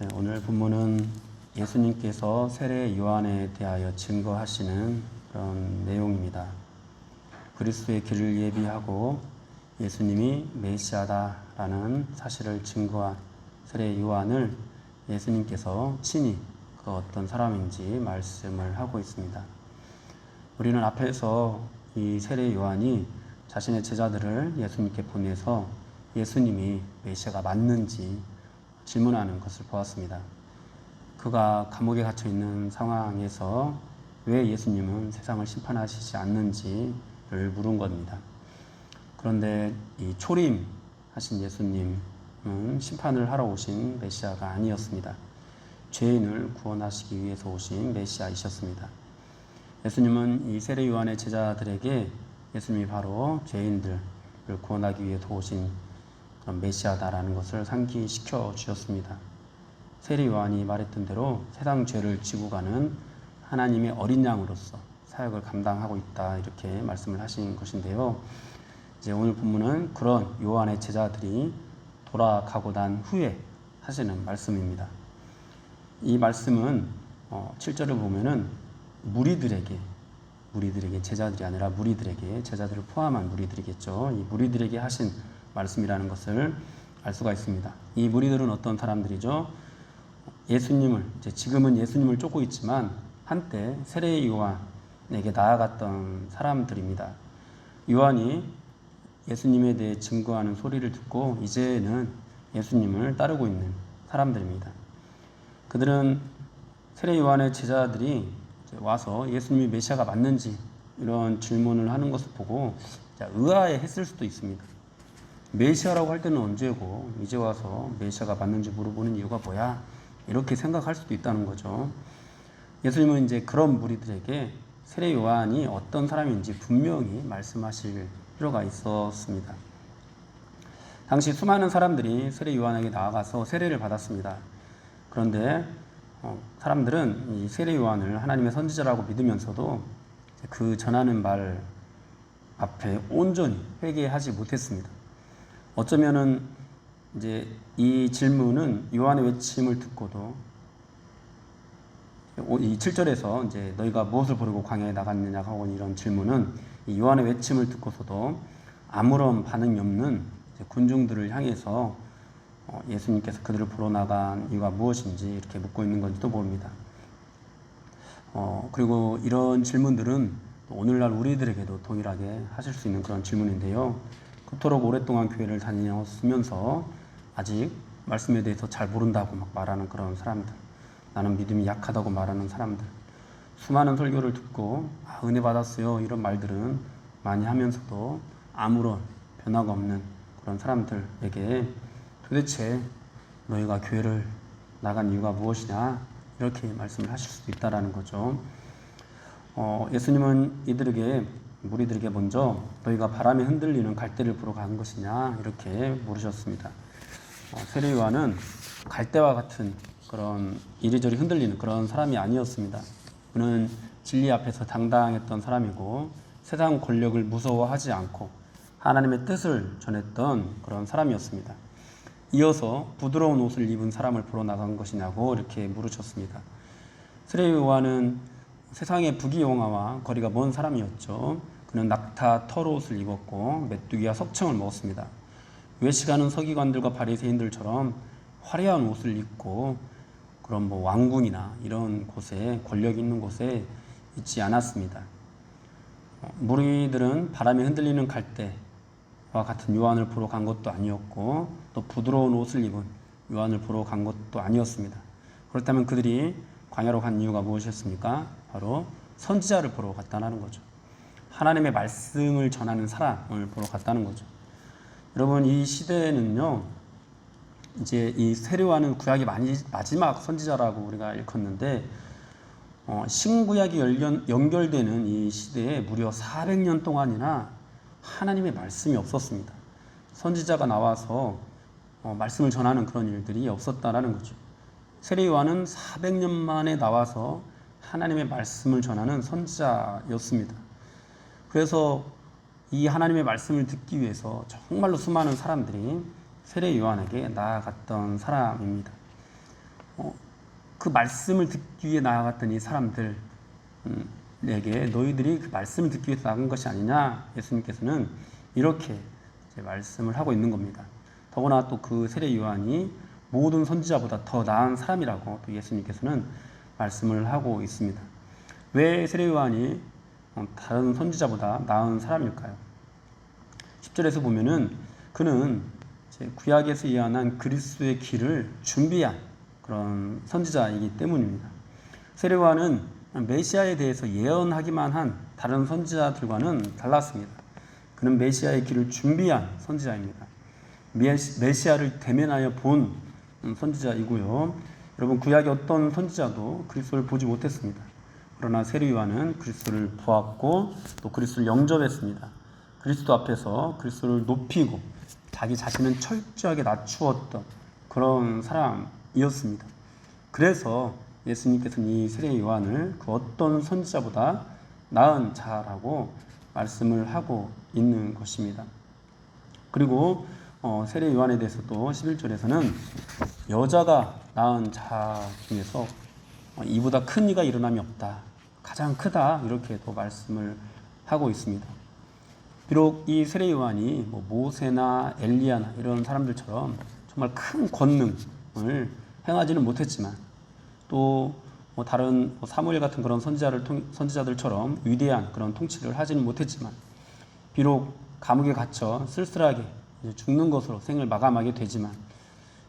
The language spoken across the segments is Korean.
네, 오늘 본문은 예수님께서 세례 요한에 대하여 증거하시는 그런 내용입니다. 그리스도의 길을 예비하고 예수님이 메시아다라는 사실을 증거한 세례 요한을 예수님께서 친히 그 어떤 사람인지 말씀을 하고 있습니다. 우리는 앞에서 이 세례 요한이 자신의 제자들을 예수님께 보내서 예수님이 메시아가 맞는지 질문하는 것을 보았습니다. 그가 감옥에 갇혀 있는 상황에서 왜 예수님은 세상을 심판하시지 않는지를 물은 겁니다. 그런데 이 초림하신 예수님은 심판을 하러 오신 메시아가 아니었습니다. 죄인을 구원하시기 위해서 오신 메시아이셨습니다. 예수님은 이 세례 요한의 제자들에게 예수님이 바로 죄인들을 구원하기 위해서 오신 그런 메시아다라는 것을 상기시켜 주셨습니다. 세례 요한이 말했던 대로 세상 죄를 지고 가는 하나님의 어린 양으로서 사역을 감당하고 있다, 이렇게 말씀을 하신 것인데요. 이제 오늘 본문은 그런 요한의 제자들이 돌아가고 난 후에 하시는 말씀입니다. 이 말씀은 7절을 보면은 무리들에게 제자들이 아니라 무리들에게, 제자들을 포함한 무리들이겠죠. 이 무리들에게 하신 말씀이라는 것을 알 수가 있습니다. 이 무리들은 어떤 사람들이죠? 예수님을, 지금은 예수님을 쫓고 있지만 한때 세례 요한에게 나아갔던 사람들입니다. 요한이 예수님에 대해 증거하는 소리를 듣고 이제는 예수님을 따르고 있는 사람들입니다. 그들은 세례 요한의 제자들이 와서 예수님이 메시아가 맞는지 이런 질문을 하는 것을 보고 의아해했을 수도 있습니다. 메시아라고 할 때는 언제고 이제 와서 메시아가 맞는지 물어보는 이유가 뭐야? 이렇게 생각할 수도 있다는 거죠. 예수님은 이제 그런 무리들에게 세례 요한이 어떤 사람인지 분명히 말씀하실 필요가 있었습니다. 당시 수많은 사람들이 세례 요한에게 나아가서 세례를 받았습니다. 그런데 사람들은 이 세례 요한을 하나님의 선지자라고 믿으면서도 그 전하는 말 앞에 온전히 회개하지 못했습니다. 어쩌면은 이제 이 질문은 요한의 외침을 듣고도 이 7절에서 이제 너희가 무엇을 보려고 광야에 나갔느냐 하고 이런 질문은 이 요한의 외침을 듣고서도 아무런 반응이 없는 군중들을 향해서 예수님께서 그들을 보러 나간 이유가 무엇인지 이렇게 묻고 있는 건지도 모릅니다. 그리고 이런 질문들은 오늘날 우리들에게도 동일하게 하실 수 있는 그런 질문인데요. 그토록 오랫동안 교회를 다녔으면서 아직 말씀에 대해서 잘 모른다고 막 말하는 그런 사람들, 나는 믿음이 약하다고 말하는 사람들, 수많은 설교를 듣고 은혜 받았어요 이런 말들은 많이 하면서도 아무런 변화가 없는 그런 사람들에게 도대체 너희가 교회를 나간 이유가 무엇이냐 이렇게 말씀을 하실 수도 있다라는 거죠. 예수님은 무리들에게 먼저 너희가 바람에 흔들리는 갈대를 보러 간 것이냐 이렇게 물으셨습니다. 세례 요한은 갈대와 같은 그런 이리저리 흔들리는 그런 사람이 아니었습니다. 그는 진리 앞에서 당당했던 사람이고 세상 권력을 무서워하지 않고 하나님의 뜻을 전했던 그런 사람이었습니다. 이어서 부드러운 옷을 입은 사람을 보러 나간 것이냐고 이렇게 물으셨습니다. 세례 요한은 세상의 부귀영화와 거리가 먼 사람이었죠. 그는 낙타 털옷을 입었고 메뚜기와 석청을 먹었습니다. 외식하는 서기관들과 바리새인들처럼 화려한 옷을 입고 그런 왕궁이나 이런 곳에, 권력 있는 곳에 있지 않았습니다. 무리들은 바람에 흔들리는 갈대와 같은 요한을 보러 간 것도 아니었고 또 부드러운 옷을 입은 요한을 보러 간 것도 아니었습니다. 그렇다면 그들이 광야로 간 이유가 무엇이었습니까? 바로 선지자를 보러 갔다는 거죠. 하나님의 말씀을 전하는 사람을 보러 갔다는 거죠. 여러분, 이 시대에는요, 이제 이 세례 요한은 구약의 마지막 선지자라고 우리가 일컫는데, 신구약이 연결되는 이 시대에 무려 400년 동안이나 하나님의 말씀이 없었습니다. 선지자가 나와서 말씀을 전하는 그런 일들이 없었다라는 거죠. 세례 요한은 400년 만에 나와서 하나님의 말씀을 전하는 선지자였습니다. 그래서 이 하나님의 말씀을 듣기 위해서 정말로 수많은 사람들이 세례 요한에게 나아갔던 사람입니다. 그 말씀을 듣기 위해 나아갔던 이 사람들에게 너희들이 그 말씀을 듣기 위해서 나간 것이 아니냐, 예수님께서는 이렇게 이제 말씀을 하고 있는 겁니다. 더구나 또 그 세례 요한이 모든 선지자보다 더 나은 사람이라고 또 예수님께서는 말씀을 하고 있습니다. 왜 세례 요한이 다른 선지자보다 나은 사람일까요? 10절에서 보면은 그는 구약에서 예언한 그리스도의 길을 준비한 그런 선지자이기 때문입니다. 세례 요한은 메시아에 대해서 예언하기만 한 다른 선지자들과는 달랐습니다. 그는 메시아의 길을 준비한 선지자입니다. 메시아를 대면하여 본 선지자이고요. 여러분, 구약의 어떤 선지자도 그리스도를 보지 못했습니다. 그러나 세례 요한은 그리스도를 보았고 또 그리스도를 영접했습니다. 그리스도 앞에서 그리스도를 높이고 자기 자신은 철저하게 낮추었던 그런 사람이었습니다. 그래서 예수님께서는 이 세례 요한을 그 어떤 선지자보다 나은 자라고 말씀을 하고 있는 것입니다. 그리고 세례 요한에 대해서도 11절에서는 여자가 낳은 자 중에서 이보다 큰 이가 일어남이 없다, 가장 크다, 이렇게 또 말씀을 하고 있습니다. 비록 이 세례 요한이 모세나 엘리야나 이런 사람들처럼 정말 큰 권능을 행하지는 못했지만 또 다른 사무엘 같은 그런 선지자들처럼 위대한 그런 통치를 하지는 못했지만 비록 감옥에 갇혀 쓸쓸하게 죽는 것으로 생을 마감하게 되지만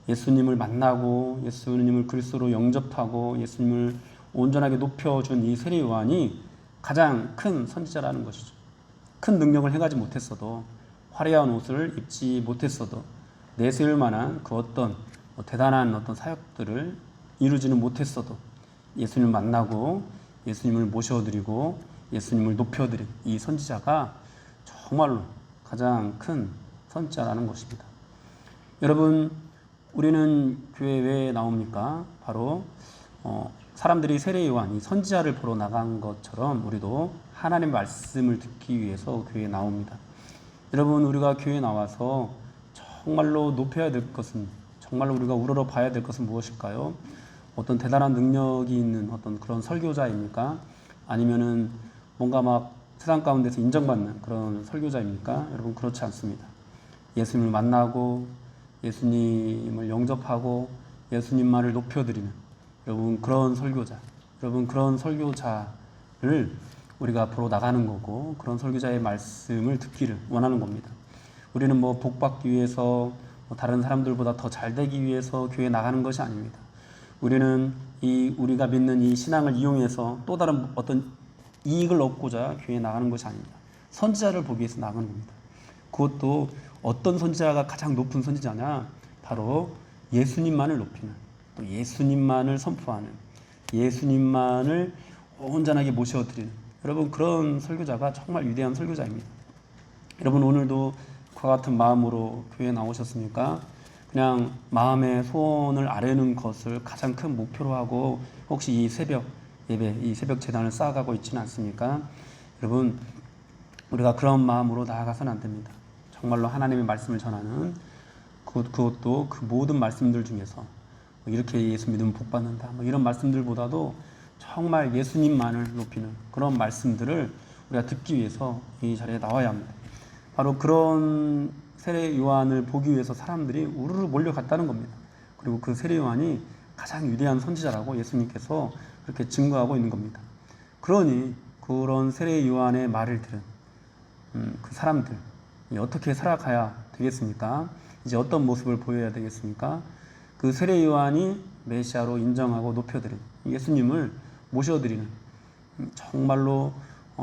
예수님을 만나고 예수님을 그리스도로 영접하고 예수님을 온전하게 높여준 이 세례 요한이 가장 큰 선지자라는 것이죠. 큰 능력을 행하지 못했어도, 화려한 옷을 입지 못했어도, 내세울 만한 그 어떤 대단한 어떤 사역들을 이루지는 못했어도 예수님을 만나고 예수님을 모셔드리고 예수님을 높여드린 이 선지자가 정말로 가장 큰 선지자라는 것입니다. 여러분, 우리는 교회에 왜 나옵니까? 바로 사람들이 세례 요한, 이 선지자를 보러 나간 것처럼 우리도 하나님의 말씀을 듣기 위해서 교회에 나옵니다. 여러분, 우리가 교회에 나와서 정말로 높여야 될 것은, 정말로 우리가 우러러 봐야 될 것은 무엇일까요? 어떤 대단한 능력이 있는 어떤 그런 설교자입니까? 아니면은 뭔가 막 세상 가운데서 인정받는 그런 설교자입니까? 여러분, 그렇지 않습니다. 예수님을 만나고 예수님을 영접하고 예수님만을 높여드리는 여러분, 그런 설교자, 여러분, 그런 설교자를 우리가 보러 나가는 거고, 그런 설교자의 말씀을 듣기를 원하는 겁니다. 우리는 복받기 위해서 다른 사람들보다 더 잘 되기 위해서 교회에 나가는 것이 아닙니다. 우리는 우리가 믿는 이 신앙을 이용해서 또 다른 어떤 이익을 얻고자 교회에 나가는 것이 아닙니다. 선지자를 보기 위해서 나가는 겁니다. 그것도 어떤 선지자가 가장 높은 선지자냐? 바로 예수님만을 높이는, 또 예수님만을 선포하는, 예수님만을 온전하게 모셔드리는 여러분, 그런 설교자가 정말 위대한 설교자입니다. 여러분, 오늘도 그와 같은 마음으로 교회에 나오셨습니까? 그냥 마음의 소원을 아뢰는 것을 가장 큰 목표로 하고 혹시 이 새벽 예배, 이 새벽 제단을 쌓아가고 있지는 않습니까? 여러분, 우리가 그런 마음으로 나아가서는 안 됩니다. 정말로 하나님의 말씀을 전하는 그것도 그 모든 말씀들 중에서 이렇게 예수 믿으면 복 받는다, 이런 말씀들보다도 정말 예수님만을 높이는 그런 말씀들을 우리가 듣기 위해서 이 자리에 나와야 합니다. 바로 그런 세례 요한을 보기 위해서 사람들이 우르르 몰려갔다는 겁니다. 그리고 그 세례 요한이 가장 위대한 선지자라고 예수님께서 그렇게 증거하고 있는 겁니다. 그러니 그런 세례 요한의 말을 들은 그 사람들 어떻게 살아가야 되겠습니까? 이제 어떤 모습을 보여야 되겠습니까? 그 세례 요한이 메시아로 인정하고 높여드린 예수님을 모셔드리는, 정말로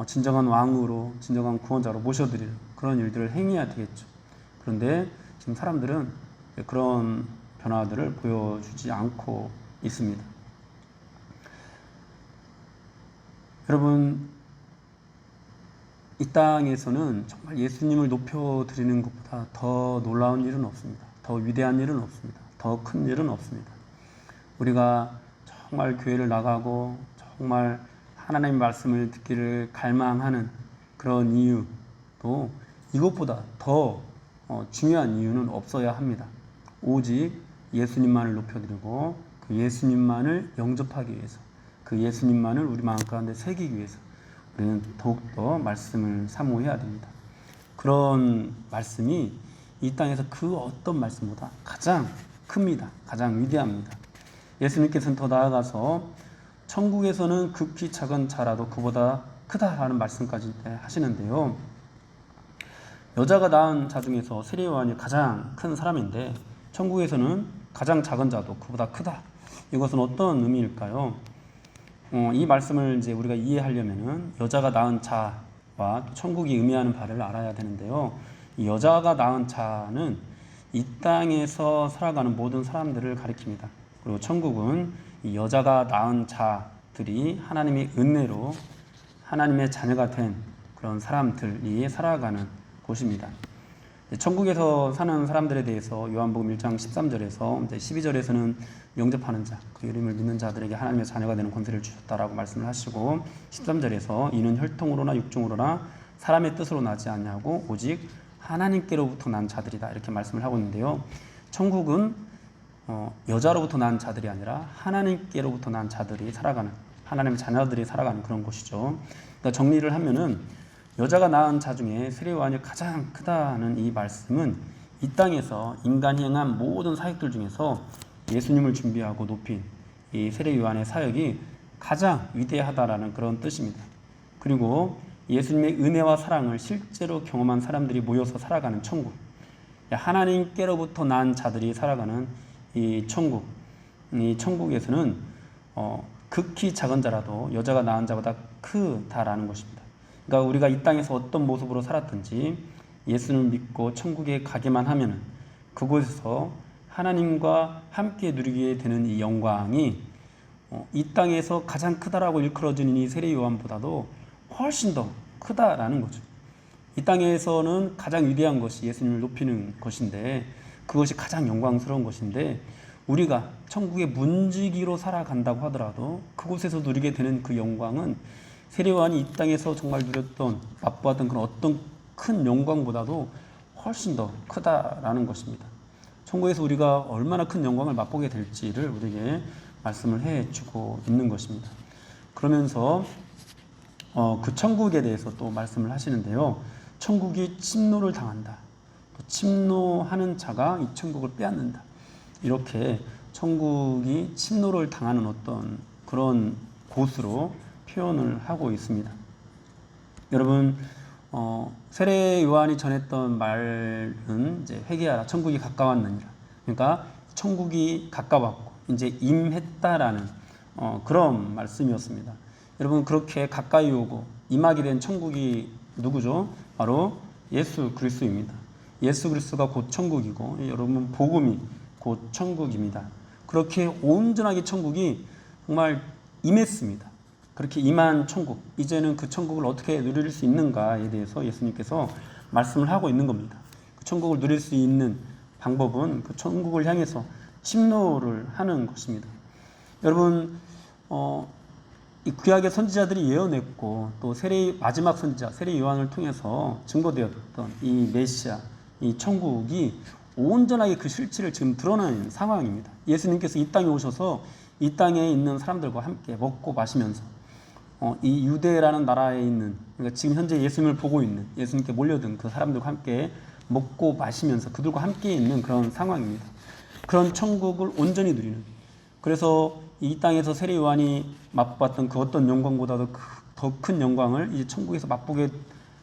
진정한 왕으로, 진정한 구원자로 모셔드리는 그런 일들을 행해야 되겠죠. 그런데 지금 사람들은 그런 변화들을 보여주지 않고 있습니다. 여러분, 이 땅에서는 정말 예수님을 높여드리는 것보다 더 놀라운 일은 없습니다. 더 위대한 일은 없습니다. 더 큰 일은 없습니다. 우리가 정말 교회를 나가고 정말 하나님의 말씀을 듣기를 갈망하는 그런 이유도 이것보다 더 중요한 이유는 없어야 합니다. 오직 예수님만을 높여드리고 그 예수님만을 영접하기 위해서, 그 예수님만을 우리 마음 가운데 새기기 위해서 우리는 더욱더 말씀을 사모해야 됩니다. 그런 말씀이 이 땅에서 그 어떤 말씀보다 가장 큽니다. 가장 위대합니다. 예수님께서는 더 나아가서 천국에서는 극히 작은 자라도 그보다 크다라는 말씀까지 하시는데요. 여자가 낳은 자 중에서 세례 요한이 가장 큰 사람인데 천국에서는 가장 작은 자도 그보다 크다. 이것은 어떤 의미일까요? 이 말씀을 이제 우리가 이해하려면은 여자가 낳은 자와 천국이 의미하는 바를 알아야 되는데요. 이 여자가 낳은 자는 이 땅에서 살아가는 모든 사람들을 가리킵니다. 그리고 천국은 이 여자가 낳은 자들이 하나님의 은혜로 하나님의 자녀가 된 그런 사람들이 살아가는 곳입니다. 천국에서 사는 사람들에 대해서 요한복음 1장 13절에서 12절에서는 영접하는 자, 그 이름을 믿는 자들에게 하나님의 자녀가 되는 권세를 주셨다라고 말씀을 하시고 13절에서 이는 혈통으로나 육종으로나 사람의 뜻으로 나지 아니하고 오직 하나님께로부터 난 자들이다 이렇게 말씀을 하고 있는데요. 천국은 여자로부터 난 자들이 아니라 하나님께로부터 난 자들이 살아가는, 하나님의 자녀들이 살아가는 그런 곳이죠. 그러니까 정리를 하면은 여자가 낳은 자 중에 세례 요한이 가장 크다는 이 말씀은 이 땅에서 인간이 행한 모든 사역들 중에서 예수님을 준비하고 높인 이 세례 요한의 사역이 가장 위대하다라는 그런 뜻입니다. 그리고 예수님의 은혜와 사랑을 실제로 경험한 사람들이 모여서 살아가는 천국, 하나님께로부터 난 자들이 살아가는 이 천국, 이 천국에서는 극히 작은 자라도 여자가 낳은 자보다 크다라는 것입니다. 그러니까 우리가 이 땅에서 어떤 모습으로 살았든지 예수를 믿고 천국에 가기만 하면 그곳에서 하나님과 함께 누리게 되는 이 영광이 이 땅에서 가장 크다라고 일컬어지는 이 세례 요한보다도 훨씬 더 크다라는 거죠. 이 땅에서는 가장 위대한 것이 예수님을 높이는 것인데 그것이 가장 영광스러운 것인데 우리가 천국의 문지기로 살아간다고 하더라도 그곳에서 누리게 되는 그 영광은 세례 요한이 이 땅에서 정말 누렸던 맛보았던 그런 어떤 큰 영광보다도 훨씬 더 크다라는 것입니다. 천국에서 우리가 얼마나 큰 영광을 맛보게 될지를 우리에게 말씀을 해주고 있는 것입니다. 그러면서 그 천국에 대해서 또 말씀을 하시는데요. 천국이 침노를 당한다. 또 침노하는 자가 이 천국을 빼앗는다. 이렇게 천국이 침노를 당하는 어떤 그런 곳으로 표현을 하고 있습니다. 여러분, 세례 요한이 전했던 말은 이제 회개하라, 천국이 가까웠느니라. 그러니까 천국이 가까웠고 이제 임했다라는 그런 말씀이었습니다. 여러분, 그렇게 가까이 오고 임하게 된 천국이 누구죠? 바로 예수 그리스도입니다. 예수 그리스도가 곧 천국이고 여러분 복음이 곧 천국입니다. 그렇게 온전하게 천국이 정말 임했습니다. 그렇게 임한 천국, 이제는 그 천국을 어떻게 누릴 수 있는가에 대해서 예수님께서 말씀을 하고 있는 겁니다. 그 천국을 누릴 수 있는 방법은 그 천국을 향해서 침노를 하는 것입니다. 여러분, 이 구약의 선지자들이 예언했고 또 마지막 선지자 세례 요한을 통해서 증거되었던 이 메시아, 이 천국이 온전하게 그 실체를 지금 드러낸 상황입니다. 예수님께서 이 땅에 오셔서 이 땅에 있는 사람들과 함께 먹고 마시면서 이 유대라는 나라에 있는, 그러니까 지금 현재 예수님을 보고 있는, 예수님께 몰려든 그 사람들과 함께 먹고 마시면서 그들과 함께 있는 그런 상황입니다. 그런 천국을 온전히 누리는, 그래서 이 땅에서 세례 요한이 맛봤던 그 어떤 영광보다도 더 큰 영광을 이제 천국에서 맛보게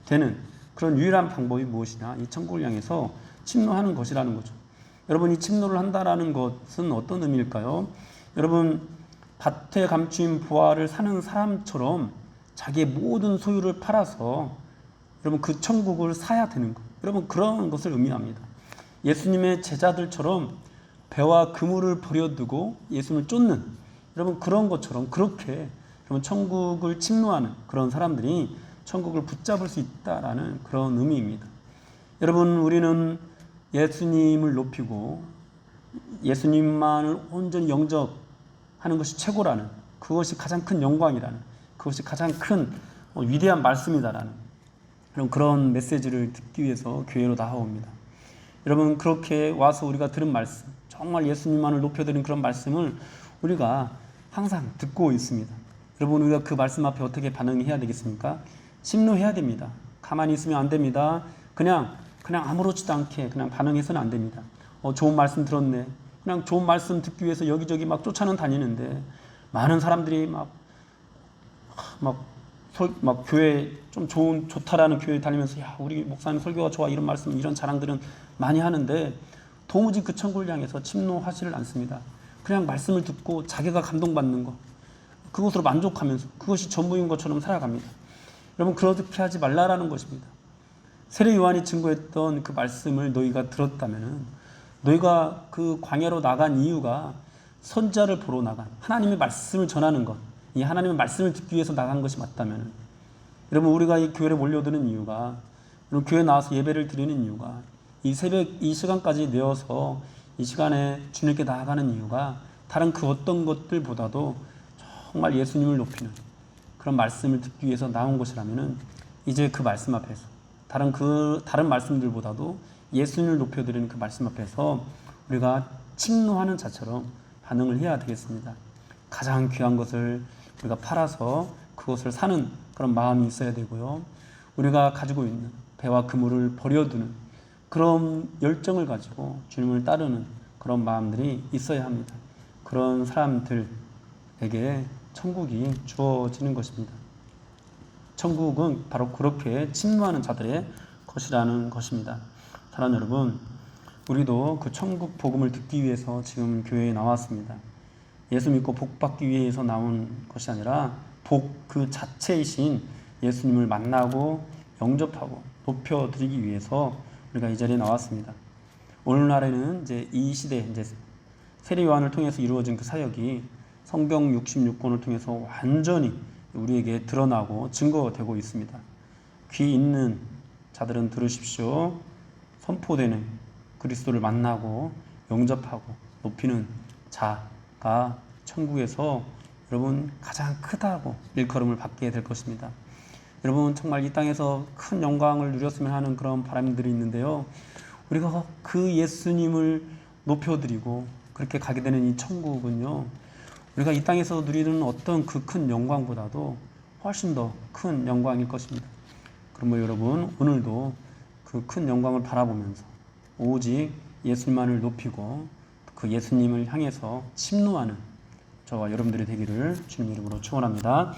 되는 그런 유일한 방법이 무엇이냐, 이 천국을 향해서 침노하는 것이라는 거죠. 여러분, 이 침노를 한다라는 것은 어떤 의미일까요? 여러분, 밭에 감추인 부화를 사는 사람처럼 자기의 모든 소유를 팔아서 여러분 그 천국을 사야 되는 것, 여러분 그런 것을 의미합니다. 예수님의 제자들처럼 배와 그물을 버려두고 예수님을 쫓는, 여러분 그런 것처럼 그렇게 여러분 천국을 침노하는 그런 사람들이 천국을 붙잡을 수 있다라는 그런 의미입니다. 여러분, 우리는 예수님을 높이고 예수님만을 온전히 영접하는 것이 최고라는, 그것이 가장 큰 영광이라는, 그것이 가장 큰 위대한 말씀이다라는 그런 메시지를 듣기 위해서 교회로 나아옵니다. 여러분, 그렇게 와서 우리가 들은 말씀, 정말 예수님만을 높여드리는 그런 말씀을 우리가 항상 듣고 있습니다. 여러분, 우리가 그 말씀 앞에 어떻게 반응해야 되겠습니까? 침노해야 됩니다. 가만히 있으면 안 됩니다. 그냥 아무렇지도 않게 그냥 반응해서는 안 됩니다. 좋은 말씀 들었네. 그냥 좋은 말씀 듣기 위해서 여기저기 막 쫓아는 다니는데 많은 사람들이 막 교회 좀 좋다라는 교회 다니면서 야, 우리 목사님 설교가 좋아 이런 말씀 이런 자랑들은 많이 하는데 도무지 그 천국을 향해서 침노하지를 않습니다. 그냥 말씀을 듣고 자기가 감동받는 거 그것으로 만족하면서 그것이 전부인 것처럼 살아갑니다. 여러분, 그렇게 하지 말라라는 것입니다. 세례 요한이 증거했던 그 말씀을 너희가 들었다면은 너희가 그 광야로 나간 이유가 선지자를 보러 나간 하나님의 말씀을 전하는 것, 이 하나님의 말씀을 듣기 위해서 나간 것이 맞다면, 여러분, 우리가 이 교회를 몰려드는 이유가, 여러분, 교회 나와서 예배를 드리는 이유가, 이 새벽 이 시간까지 내어서 이 시간에 주님께 나아가는 이유가 다른 그 어떤 것들보다도 정말 예수님을 높이는 그런 말씀을 듣기 위해서 나온 것이라면은 이제 그 말씀 앞에서 다른 말씀들보다도 예수님을 높여드리는 그 말씀 앞에서 우리가 침노하는 자처럼 반응을 해야 되겠습니다. 가장 귀한 것을 우리가 팔아서 그것을 사는 그런 마음이 있어야 되고요. 우리가 가지고 있는 배와 그물을 버려두는 그런 열정을 가지고 주님을 따르는 그런 마음들이 있어야 합니다. 그런 사람들에게 천국이 주어지는 것입니다. 천국은 바로 그렇게 침노하는 자들의 것이라는 것입니다. 사랑하는 여러분, 우리도 그 천국 복음을 듣기 위해서 지금 교회에 나왔습니다. 예수 믿고 복 받기 위해서 나온 것이 아니라 복 그 자체이신 예수님을 만나고 영접하고 높여드리기 위해서 우리가 이 자리에 나왔습니다. 오늘날에는 이제 이 시대 이제 세례 요한을 통해서 이루어진 그 사역이 성경 66권을 통해서 완전히 우리에게 드러나고 증거되고 있습니다. 귀 있는 자들은 들으십시오. 선포되는 그리스도를 만나고 영접하고 높이는 자가 천국에서 여러분 가장 크다고 일컬음을 받게 될 것입니다. 여러분, 정말 이 땅에서 큰 영광을 누렸으면 하는 그런 바람들이 있는데요. 우리가 그 예수님을 높여드리고 그렇게 가게 되는 이 천국은요, 우리가 이 땅에서 누리는 어떤 그 큰 영광보다도 훨씬 더 큰 영광일 것입니다. 그러므로 여러분, 오늘도 그 큰 영광을 바라보면서 오직 예수님만을 높이고 그 예수님을 향해서 침노하는 저와 여러분들이 되기를 주님 이름으로 축원합니다.